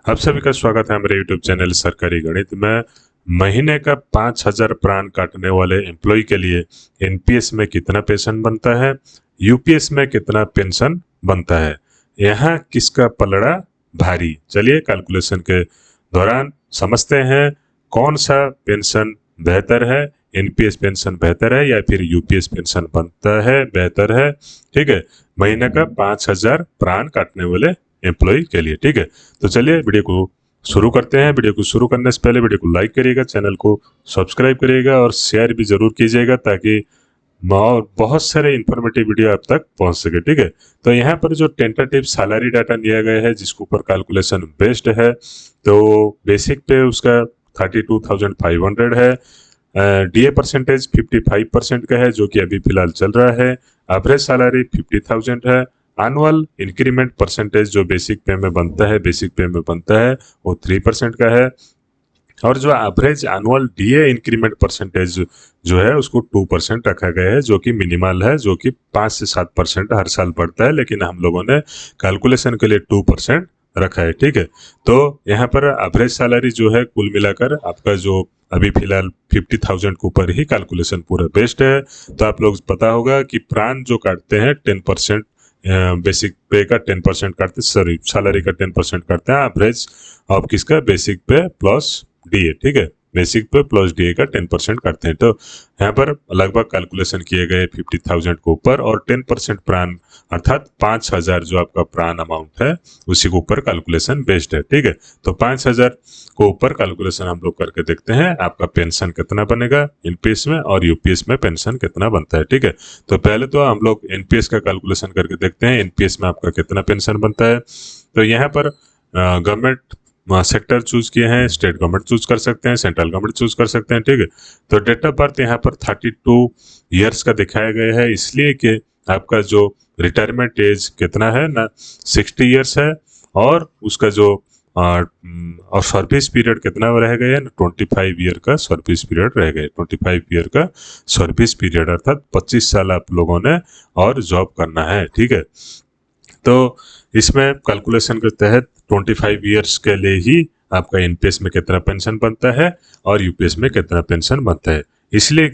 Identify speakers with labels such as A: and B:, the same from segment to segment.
A: आप सभी का स्वागत है हमारे YouTube चैनल सरकारी गणित में। महीने का 5,000 प्राण काटने वाले एम्प्लॉय के लिए एनपीएस में कितना पेंशन बनता है, यूपीएस में कितना पेंशन बनता है, यहाँ किसका पलड़ा भारी। चलिए कैलकुलेशन के दौरान समझते हैं कौन सा पेंशन बेहतर है, एनपीएस पेंशन बेहतर है या फिर यूपीएस पेंशन बनता है बेहतर है। ठीक है, महीने का 5,000 प्राण काटने वाले एम्प्लॉय के लिए। ठीक है, तो चलिए वीडियो को शुरू करते हैं। वीडियो को शुरू करने से पहले वीडियो को लाइक करिएगा, चैनल को सब्सक्राइब करिएगा और शेयर भी जरूर कीजिएगा ताकि और बहुत सारे इंफॉर्मेटिव वीडियो आप तक पहुंच सके। ठीक है, तो यहाँ पर जो टेंटेटिव सैलरी डाटा दिया गया है जिसके ऊपर कैलकुलेशन बेस्ड है, तो बेसिक पे उसका 32,500 है। डीए परसेंटेज 55% का है जो कि अभी फिलहाल चल रहा है। एवरेज सैलरी 50,000 है। एनुअल इंक्रीमेंट परसेंटेज जो बेसिक पे में बनता है वो 3% का है। और जो average annual DA increment percentage जो है उसको 2% रखा गया है जो कि मिनिमल है, जो कि 5 से 7% हर साल बढ़ता है, लेकिन हम लोगों ने कैलकुलेशन के लिए 2% रखा है। ठीक है, तो यहाँ पर एवरेज सैलरी जो है कुल मिलाकर आपका जो अभी फिलहाल 50,000 के ऊपर ही कैलकुलेशन पूरा बेस्ड है। तो आप लोग पता होगा कि प्राण जो काटते हैं 10%, बेसिक पे का 10% काटते, सॉरी सैलरी का 10% काटते हैं एवरेज ऑफ किसका, बेसिक पे प्लस डीए। ठीक है, बेसिक पे प्लस डीए का 10% करते हैं। तो यहाँ पर लगभग कैलकुलेशन किए गए 50,000 के ऊपर और 10% प्राण अर्थात 5,000 जो आपका प्राण अमाउंट है उसी के ऊपर कैलकुलेशन बेस्ड है। ठीक है, तो 5,000 को ऊपर कैलकुलेशन हम लोग करके देखते हैं आपका पेंशन कितना बनेगा एनपीएस में और यूपीएस में पेंशन कितना बनता है। ठीक है, तो पहले तो हम लोग एनपीएस का कैलकुलेशन करके देखते हैं एनपीएस में आपका कितना पेंशन बनता है। तो यहाँ पर गवर्नमेंट सेक्टर चूज किए हैं, स्टेट गवर्नमेंट चूज कर सकते हैं, सेंट्रल गवर्नमेंट चूज कर सकते हैं। ठीक है, तो डेट ऑफ बर्थ यहाँ पर 32 ईयर्स का दिखाया गया है, इसलिए कि आपका जो रिटायरमेंट एज कितना है ना 60 ईयर्स है और उसका जो और सर्विस पीरियड कितना रह गया ना 25 ईयर का सर्विस पीरियड रह गया। 25 ईयर का सर्विस पीरियड अर्थात 25 साल आप लोगों ने और जॉब करना है। ठीक है, तो इसमें कैलकुलेशन के तहत 25 ईयर्स के लिए ही आपका एनपीएस में कितना पेंशन बनता है और यूपीएस में कितना पेंशन बनता है, इसलिए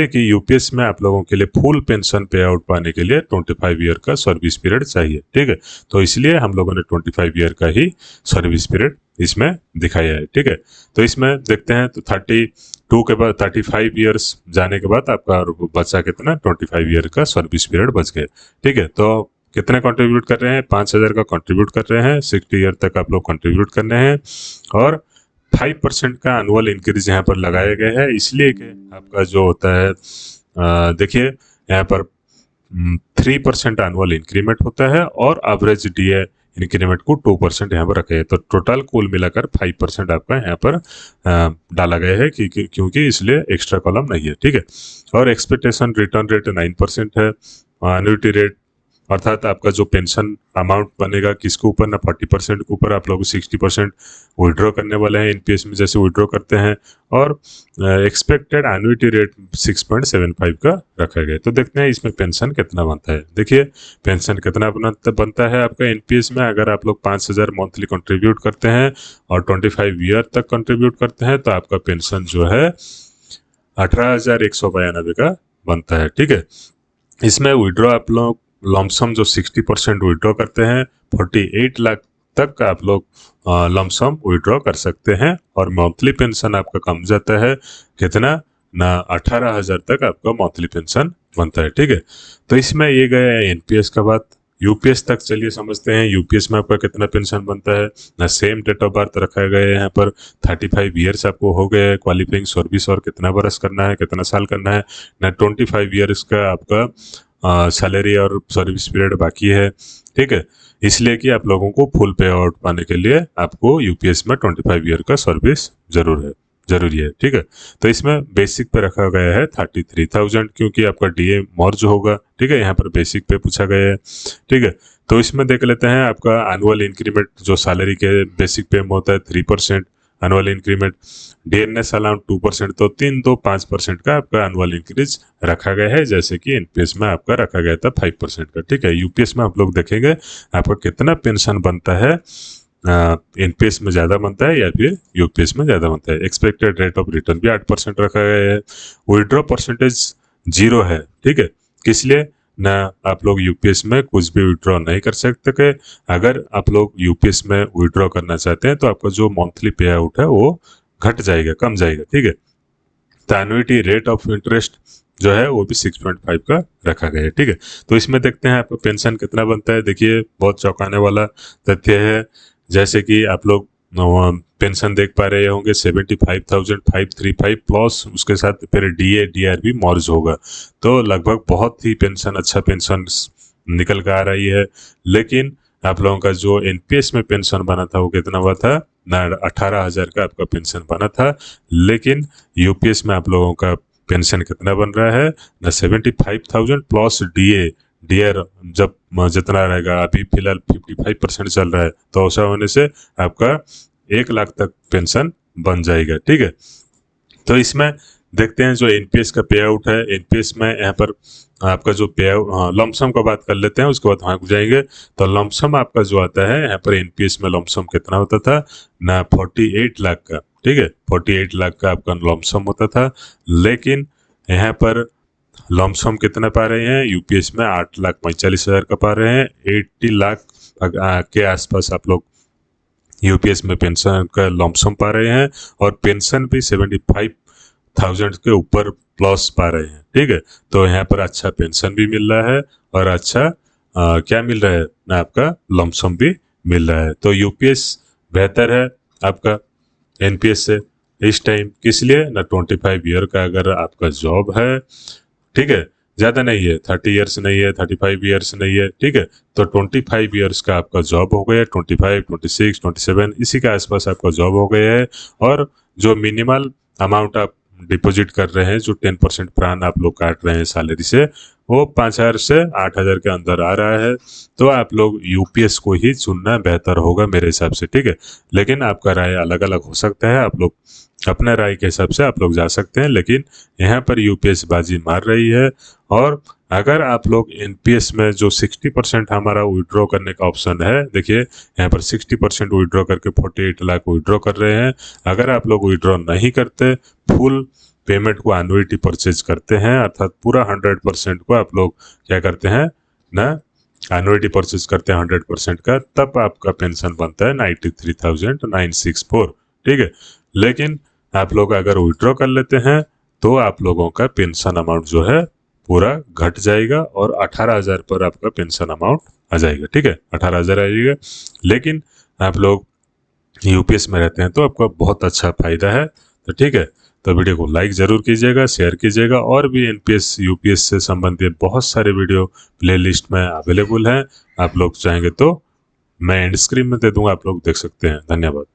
A: कि यूपीएस में आप लोगों के लिए फुल पेंशन पे आउट पाने के लिए 25 ईयर का सर्विस पीरियड चाहिए। ठीक है, तो इसलिए हम लोगों ने 25 ईयर का ही सर्विस पीरियड इसमें दिखाया है। ठीक है, तो इसमें देखते हैं तो 32 के बाद 35 ईयर्स जाने के बाद आपका बचा कितना 25 ईयर का सर्विस पीरियड बच गए। ठीक है, तो कितने कंट्रीब्यूट कर रहे हैं, 5,000 का कंट्रीब्यूट कर रहे हैं, 60 ईयर तक आप लोग कंट्रीब्यूट करने हैं और 5% का एनुअल इंक्रीज यहाँ पर लगाया गया है, इसलिए कि आपका जो होता है देखिए यहाँ पर 3% एनुअल इंक्रीमेंट होता है और एवरेज डीए इंक्रीमेंट को 2% यहाँ पर रखे हैं, तो टोटल कुल मिलाकर 5% आपका यहाँ पर डाला गया है क्योंकि इसलिए एक्स्ट्रा कॉलम नहीं है। ठीक है, और एक्सपेक्टेशन रिटर्न रेट 9% है। एन्युटी रेट अर्थात आपका जो पेंशन अमाउंट बनेगा किसके ऊपर ना 40% के ऊपर आप लोग 60% विड्रॉ करने वाले हैं एनपीएस में जैसे विड्रॉ करते हैं और एक्सपेक्टेड एन्युटी रेट 6.75 का रखा गया। तो देखते हैं इसमें पेंशन कितना बनता है। देखिए पेंशन कितना बनता है आपका एनपीएस में, अगर आप लोग 5,000 मंथली कंट्रीब्यूट करते हैं और 25 ईयर तक कंट्रीब्यूट करते हैं तो आपका पेंशन जो है 18,192 का बनता है। ठीक है, इसमें विड्रॉ आप लोग लमसम जो 60% विड्रॉ करते हैं 48 लाख तक आप लोग लमसम विड्रॉ कर सकते हैं और मंथली पेंशन आपका कम जाता है कितना ना 18,000 तक आपका मंथली पेंशन बनता है। ठीक है, तो इसमें ये गया है एनपीएस का बात। यूपीएस तक चलिए समझते हैं यूपीएस में आपका कितना पेंशन बनता है ना। सेम डेट ऑफ बर्थ रखा गया है यहाँ पर, 35 ईयर्स आपको हो गए क्वालिफाइंग सर्विस और कितना बरस करना है, कितना साल करना है ना 25 ईयर्स का आपका सैलरी और सर्विस पीरियड बाकी है। ठीक है, इसलिए कि आप लोगों को फुल पे आउट पाने के लिए आपको यूपीएस में 25 ईयर का सर्विस जरूरी है। ठीक है, तो इसमें बेसिक पे रखा गया है 33,000 क्योंकि आपका डीए मर्ज होगा। ठीक है, यहाँ पर बेसिक पे पूछा गया है। ठीक है, तो इसमें देख लेते हैं आपका एनुअल इंक्रीमेंट जो सैलरी के बेसिक पे में होता है 3%, एनुअल इंक्रीमेंट। डीएनएस अलाउंड 2%, तो 3-5% का आपका एनुअल इंक्रीज रखा गया है, जैसे कि एनपीएस में आपका रखा गया था 5% का। ठीक है, यूपीएस में आप लोग देखेंगे आपका कितना पेंशन बनता है, एनपीएस में ज़्यादा बनता है या फिर यूपीएस में ज़्यादा बनता है। एक्सपेक्टेड रेट ऑफ रिटर्न भी 8% रखा गया है। विड्रॉ परसेंटेज 0 है। ठीक है, किस लिए ना आप लोग यूपीएस में कुछ भी विड्रॉ नहीं कर सकते कि अगर आप लोग यूपीएस में विड्रॉ करना चाहते हैं तो आपका जो मंथली पे आउट है वो घट जाएगा, कम जाएगा। ठीक है, तो एन्युटी रेट ऑफ इंटरेस्ट जो है वो भी 6.5 का रखा गया है। ठीक है, तो इसमें देखते हैं आपका पेंशन कितना बनता है। देखिए, बहुत चौंकाने वाला तथ्य है, जैसे कि आप लोग पेंशन देख पा रहे होंगे 75,535 प्लस उसके साथ फिर डीए डीआर भी मर्ज होगा, तो लगभग बहुत ही पेंशन, अच्छा पेंशन निकल कर आ रही है। लेकिन आप लोगों का जो एनपीएस में पेंशन बना था वो कितना हुआ था ना, 18,000 का आपका पेंशन बना था। लेकिन यूपीएस में आप लोगों का पेंशन कितना बन रहा है ना, 75,000 प्लस डीआर जब जितना रहेगा, अभी फिलहाल 55% चल रहा है, तो ऐसा होने से आपका 1 लाख तक पेंशन बन जाएगा। ठीक है, तो इसमें देखते हैं जो एनपीएस का पे आउट है। एनपीएस में यहाँ पर आपका जो पे आउट, लमसम का बात कर लेते हैं, उसके बाद वहाँ जाएंगे। तो लमसम आपका जो आता है यहाँ पर एनपीएस में लमसम कितना होता था ना, 48 लाख का। ठीक है, 48 लाख का आपका लमसम होता था। लेकिन यहाँ पर लमसम कितना पा रहे हैं यूपीएस में, 8,45,000 का पा रहे हैं। 80 लाख के आसपास आप लोग यूपीएस में पेंशन का लमसम पा रहे हैं, और पेंशन भी 75,000 के ऊपर प्लस पा रहे हैं। ठीक है, तो यहाँ पर अच्छा पेंशन भी मिल रहा है और अच्छा क्या मिल रहा है ना, आपका लमसम भी मिल रहा है। तो यूपीएस बेहतर है आपका एनपीएस से इस टाइम। किस लिए ना, 25 ईयर का अगर आपका जॉब है, ठीक है, ज़्यादा नहीं है, 30 ईयर्स नहीं है, 35 ईयर्स नहीं है। ठीक है, तो 25 ईयर्स का आपका जॉब हो गया, 25, 26, 27 इसी के आसपास आपका जॉब हो गया है। और जो मिनिमल अमाउंट आप डिपॉजिट कर रहे हैं, जो 10% प्राण आप लोग काट रहे हैं सैलरी से, वो 5,000 से 8,000 के अंदर आ रहा है। तो आप लोग यूपीएस को ही चुनना बेहतर होगा मेरे हिसाब से। ठीक है, लेकिन आपका राय अलग अलग हो सकता है, आप लोग अपने राय के हिसाब से आप लोग जा सकते हैं। लेकिन यहाँ पर यूपीएस बाजी मार रही है। और अगर आप लोग एनपीएस में जो 60% हमारा विड्रॉ करने का ऑप्शन है, देखिए यहाँ पर 60% विड्रॉ करके 48 लाख विड्रॉ कर रहे हैं। अगर आप लोग विड्रॉ नहीं करते, फुल पेमेंट को एन्युटी परचेज करते हैं, अर्थात पूरा 100% को आप लोग क्या करते हैं ना, एन्युटी परचेज करते हैं 100% का, तब आपका पेंशन बनता है 93,964। ठीक है, लेकिन आप लोग अगर विड्रॉ कर लेते हैं तो आप लोगों का पेंशन अमाउंट जो है पूरा घट जाएगा और 18,000 पर आपका पेंशन अमाउंट आ जाएगा। ठीक है, 18,000 आ जाएगा। लेकिन आप लोग यूपीएस में रहते हैं तो आपका बहुत अच्छा फायदा है। तो ठीक है, तो वीडियो को लाइक ज़रूर कीजिएगा, शेयर कीजिएगा। और भी एनपीएस यूपीएस से संबंधित बहुत सारे वीडियो प्लेलिस्ट में अवेलेबल हैं, आप लोग चाहेंगे तो मैं एंड स्क्रीन में दे दूंगा, आप लोग देख सकते हैं। धन्यवाद।